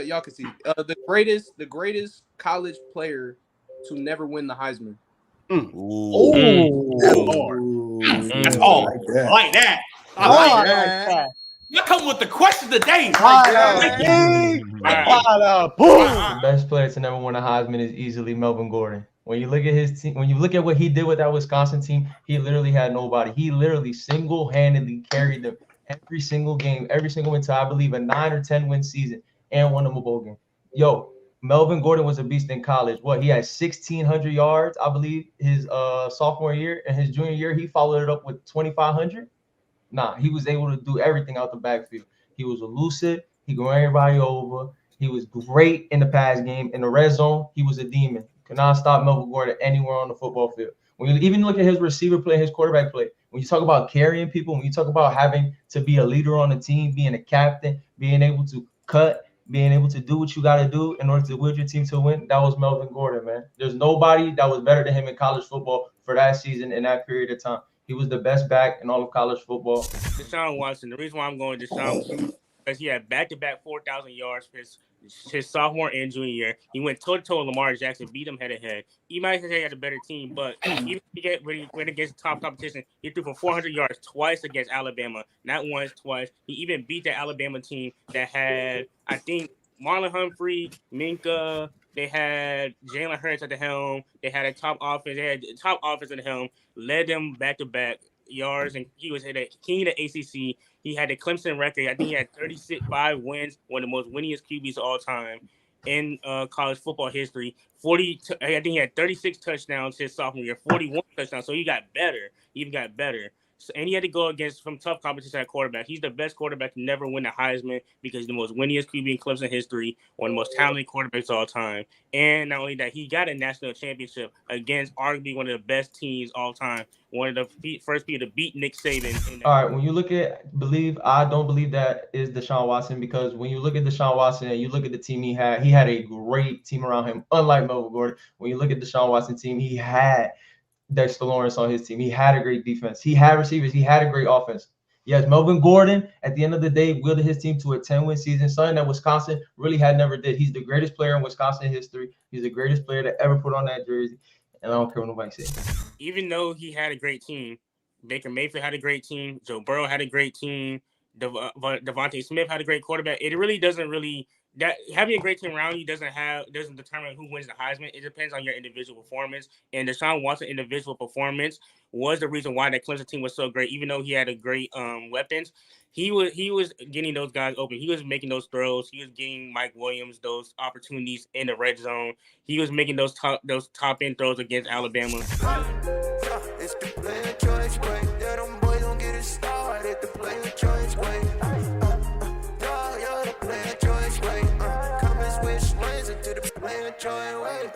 y'all can see the greatest college player to never win the Heisman. Oh, that's hard. That's hard. I like that. I like that. You come with the question today. The best player to never win a Heisman is easily Melvin Gordon. When you look at his team, when you look at what he did with that Wisconsin team, he literally had nobody. He literally single-handedly carried them every single game, every single win to, I believe, a 9 or 10 win season and won them a bowl game. Yo, Melvin Gordon was a beast in college. He had 1,600 yards, I believe, his sophomore year, and his junior year he followed it up with 2,500. Nah, he was able to do everything out the backfield. He was elusive. He could run everybody over. He was great in the pass game. In the red zone, he was a demon. Could not stop Melvin Gordon anywhere on the football field. When you even look at his receiver play, his quarterback play, when you talk about carrying people, when you talk about having to be a leader on the team, being a captain, being able to cut, being able to do what you got to do in order to will your team to win, that was Melvin Gordon, man. There's nobody that was better than him in college football for that season in that period of time. He was the best back in all of college football. Deshaun Watson. The reason why I'm going Deshaun Watson is because he had back-to-back 4,000 yards for his sophomore and junior year. He went toe-to-toe with Lamar Jackson, beat him head-to-head. He might say he had a better team, but even when he went against top competition, he threw for 400 yards twice against Alabama. Not once, twice. He even beat the Alabama team that had, I think, Marlon Humphrey, Minka. They had Jalen Hurts at the helm. They had a top offense. They had top offense at the helm. Led them back-to-back yards, and he was the king of the ACC. He had the Clemson record. I think he had 36-5 wins, one of the most winningest QBs of all time in college football history. I think he had 36 touchdowns his sophomore year, 41 touchdowns. So he got better. He even got better. And he had to go against some tough competition at quarterback. He's the best quarterback to never win the Heisman because he's the most winningest QB in Clemson history, one of the most talented quarterbacks of all time. And not only that, he got a national championship against arguably one of the best teams all time, one of the first people to beat Nick Saban. All right, when you look at I don't believe that is Deshaun Watson, because when you look at Deshaun Watson and you look at the team he had a great team around him, unlike Melvin Gordon. When you look at Deshaun Watson's team, he had Dexter Lawrence on his team. He had a great defense. He had receivers. He had a great offense. Yes, Melvin Gordon, at the end of the day, wielded his team to a 10-win season, something that Wisconsin really had never did. He's the greatest player in Wisconsin history. He's the greatest player to ever put on that jersey, and I don't care what nobody says. Even though he had a great team, Baker Mayfield had a great team, Joe Burrow had a great team, Devontae Smith had a great quarterback. It really doesn't that having a great team around you doesn't determine who wins the Heisman. It depends on your individual performance. And Deshaun Watson's individual performance was the reason why that Clemson team was so great. Even though he had a great weapons, he was getting those guys open. He was making those throws. He was getting Mike Williams those opportunities in the red zone. He was making those top end throws against Alabama. It's the player choice way. Yeah, them boys don't get it started. The player choice way. Come and switch lanes into the player choice way.